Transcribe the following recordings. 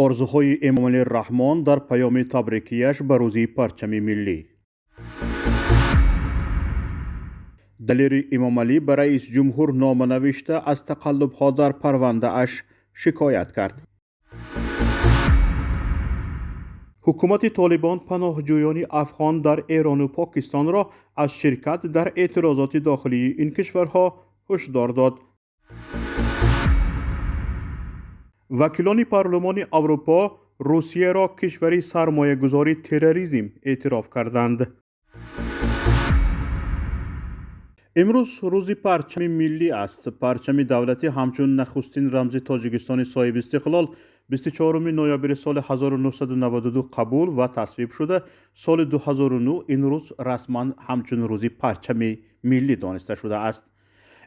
آرزوهای امامعلی رحمان در پیام تبریکیش به روز پرچم ملی. دلیر امامعلی به رئیس جمهور نامه نوشته از تقلب‌ها در پرونده اش شکایت کرد. حکومت طالبان پناهجویان افغان در ایران و پاکستان را از شرکت در اعتراضات داخلی این کشورها هشدار داد. وکیلان پارلمان اروپا روسیه را کشوری سرمایه گذاری تروریسم اعتراف کردند. امروز روز پرچم ملی است. پرچم دولتی همچون نخستین رمز تاجیکستان صاحب استقلال 24 نوامبر سال 1992 قبول و تصویب شده. سال 2009 این روز رسما همچون روز پرچم ملی دانسته شده است.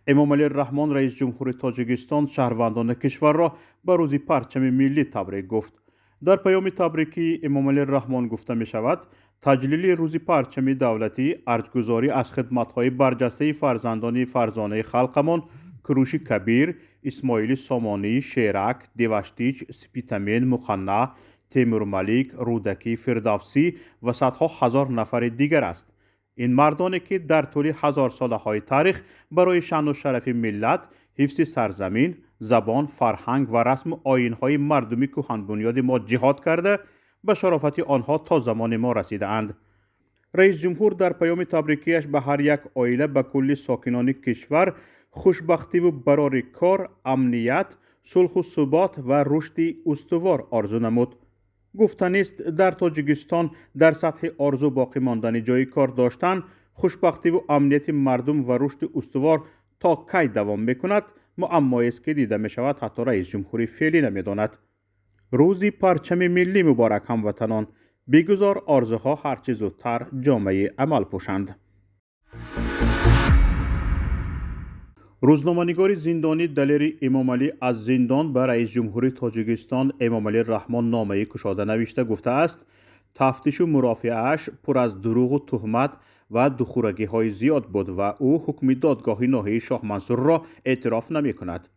امامعلی رحمان رئیس جمهور تاجیکستان شهروندان کشور را به روز پرچم ملی تبریک گفت. در پیام تبریکی امامعلی رحمان گفته می شود تجلیل روز پرچم دولتی ارجگذاری از خدمت‌های برجسته فرزندان فرزانه خلقمان کروش کبیر، اسماعیل سامانی، شیرک، دیوشتیچ، سپیتامین، مقنع، تیمور ملیک، رودکی، فردوسی و صدها هزار نفر دیگر است. این مردانی که در طول هزار ساله های تاریخ برای شأن و شرف ملت، حفظ سرزمین، زبان، فرهنگ و رسم و آیین‌های مردمی کهن بنیاد ما جهاد کرده، به شرافت آنها تا زمان ما رسیده اند. رئیس جمهور در پیام تبریکیش به هر یک عائله به کل ساکنان کشور خوشبختی و برای کار، امنیت، صلح و ثبات و رشد استوار آرزو نمود. گفتنی است در تاجیکستان در سطح آرزو باقی ماندن جای کار داشتن، خوشبختی و امنیت مردم و رشد استوار تا کی دوام میکند معمایی است که دیده می شود حتی رئیس جمهوری فعلی نمیداند. روز پرچم ملی مبارک هموطنان، بگذار آرزوها هرچه زودتر جامعه عمل پوشند. روزنامه‌نگار زندانی دلیر امامعلی از زندان به رئیس جمهور تاجیکستان امامعلی رحمان نامه کشاده نوشته گفته است تفتیش و مرافعه‌اش پر از دروغ و تهمت و دخورگی‌های زیاد بود و او حکم دادگاه ناحیه شاه منصور را اعتراف نمی کند.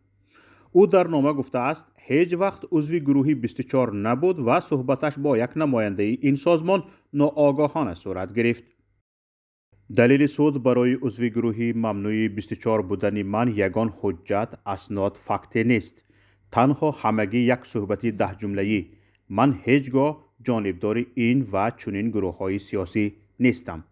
او در نامه گفته است هیچ وقت عضو گروه 24 نبود و صحبتش با یک نماینده این سازمان ناآگاهانه صورت گرفت. دلیل سود برای عضو گروه ممنوع 24 بودن من یگان حجت، اسناد، فکت نیست. تنها همگی یک صحبت 10 جمله‌ای. من هیچگاه جانبدار این و چنین گروه‌های سیاسی نیستم.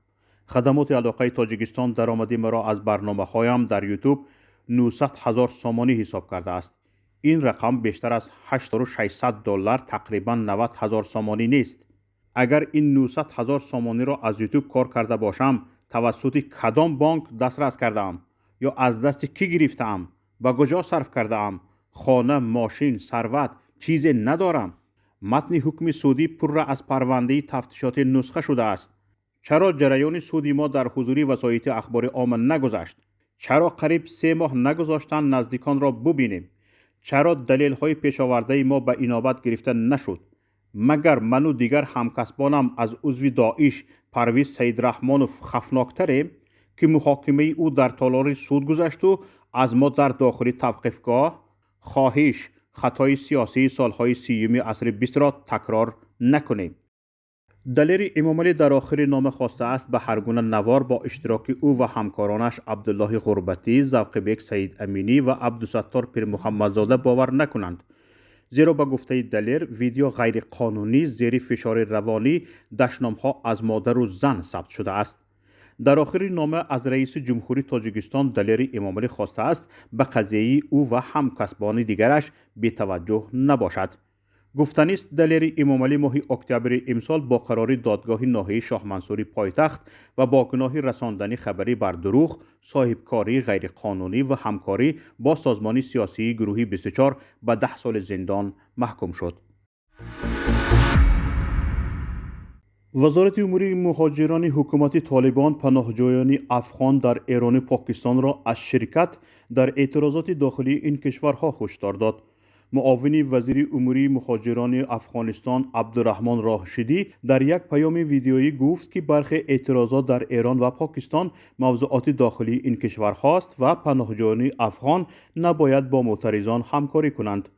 خدمات علاقه تاجیکستان درآمدی مرا از برنامه‌هایم در یوتیوب 900,000 سامانی حساب کرده است. این رقم بیشتر از $8600 تقریباً 90,000 سامانی نیست. اگر این 900,000 سامانی را از یوتیوب کار کرده باشم توسط کدام بانک دسترس کردم یا از دست کی گرفتم و کجا صرف کردم؟ خانه، ماشین، ثروت چیزی ندارم. متن حکم سودی پر از پرونده تفتیشات نسخه شده است. چرا جریان سودی ما در حضور وسایط اخبار عامه نگذشت؟ چرا قریب 3 ماه نگذاشتن نزدیکان را ببینیم؟ چرا دلیل‌های پیش آورده ما به اینابت گرفته نشد؟ مگر من و دیگر همکسبانم از عضو داعش پرویز سیدرحمانوف خفناکتریم که محاکمه او در تالار سود گذشت و از ما در داخل توقیفگاه؟ خواهش خطای سیاسی سالهای 30 عصر 20 را تکرار نکنیم. دلیر امامعلی در آخر نامه خواسته است به هر گونه نوار با اشتراک او و همکارانش عبدالله غربتی، ذوق‌بیک سید امینی و عبدالستار پیر محمدزاده باور نکنند. زیرا به گفته دلیر ویدیو غیر قانونی زیر فشار روانی دشنام‌ها از مادر و زن ثبت شده است. در آخر نامه از رئیس جمهوری تاجیکستان دلیر امامعلی خواسته است به قضیه او و همکسبان دیگرش بی‌توجه نباشد. گفتنی است دلیر امامعلی ماه اکتبر امسال با قرار دادگاه ناحیه شاه منصوری پایتخت و با گناه رساندن خبری بر دروغ، صاحبکاری غیرقانونی و همکاری با سازمان سیاسی گروه 24 به 10 سال زندان محکوم شد. وزارت امور مهاجران حکومت طالبان پناهجویان افغان در ایران و پاکستان را از شرکت در اعتراضات داخلی این کشورها هشدار داد. معاون وزیر امور مهاجران افغانستان عبدالرحمان راهشدی در یک پیام ویدیویی گفت که برخی اعتراضات در ایران و پاکستان موضوعات داخلی این کشورهاست و پناهجویان افغان نباید با معترضان همکاری کنند.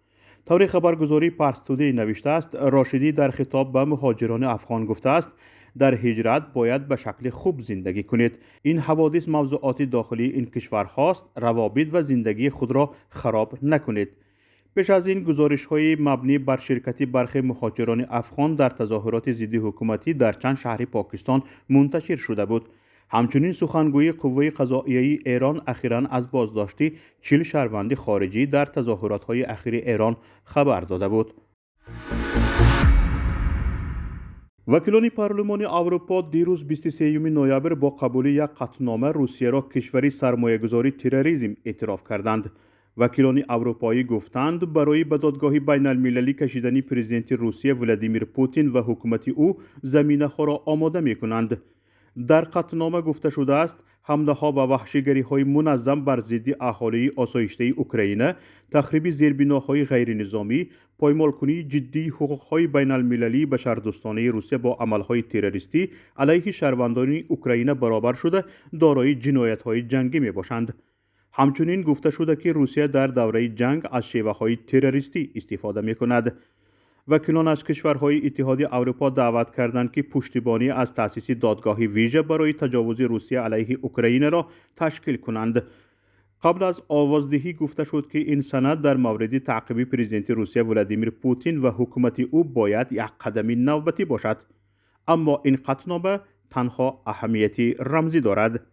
طور خبرگزاری پارس تودی نوشته است راشدی در خطاب به مهاجران افغان گفته است در هجرت باید به شکل خوب زندگی کنید. این حوادث موضوعات داخلی این کشور هاست، روابط و زندگی خود را خراب نکنید. پیش از این گزارش‌های مبنی بر شرکت برخی مهاجران افغان در تظاهرات ضد حکومتی در چند شهر پاکستان منتشر شده بود. همچنین سخنگوی قوه قضاییه ایران اخیراً از بازداشت 40 شهروند خارجی در تظاهرات‌های اخیر ایران خبر داده بود. وکیلان پارلمان اروپا دیروز 23 نوامبر با قبول یک قطعنامه روسیه را کشوری سرمایه‌گذاری تروریسم اعتراف کردند. وکیلان اروپایی گفتند برای به دادگاه بین المللی کشیدن پرزیدنت روسیه ولادیمیر پوتین و حکومت او زمینه ها را آماده می کنند. در قطعنامه گفته شده است حمله ها و وحشیگری های منظم بر ضد اهالی آسایشته اوکراین، تخریب زیربناهای غیر نظامی، پایمال کنی جدی حقوق های بین المللی بشردوستانه روسیه با عمل های تروریستی علیه شهروندان اوکراین برابر شده دارای جنایت های جنگی می باشند. همچنین گفته شده که روسیه در دوره جنگ از شیوه‌های تروریستی استفاده می‌کند. وکیلان از کشورهای اتحادیه اروپا دعوت کردند که پشتیبانی از تأسیس دادگاه ویژه برای تجاوز روسیه علیه اوکراین را تشکیل کنند. قبل از آوازدهی گفته شد که این سند در مورد تعقیب پرزیدنت روسیه ولادیمیر پوتین و حکومت او باید یک قدم نوبتی باشد. اما این قطعنامه تنها اهمیت رمزی دارد.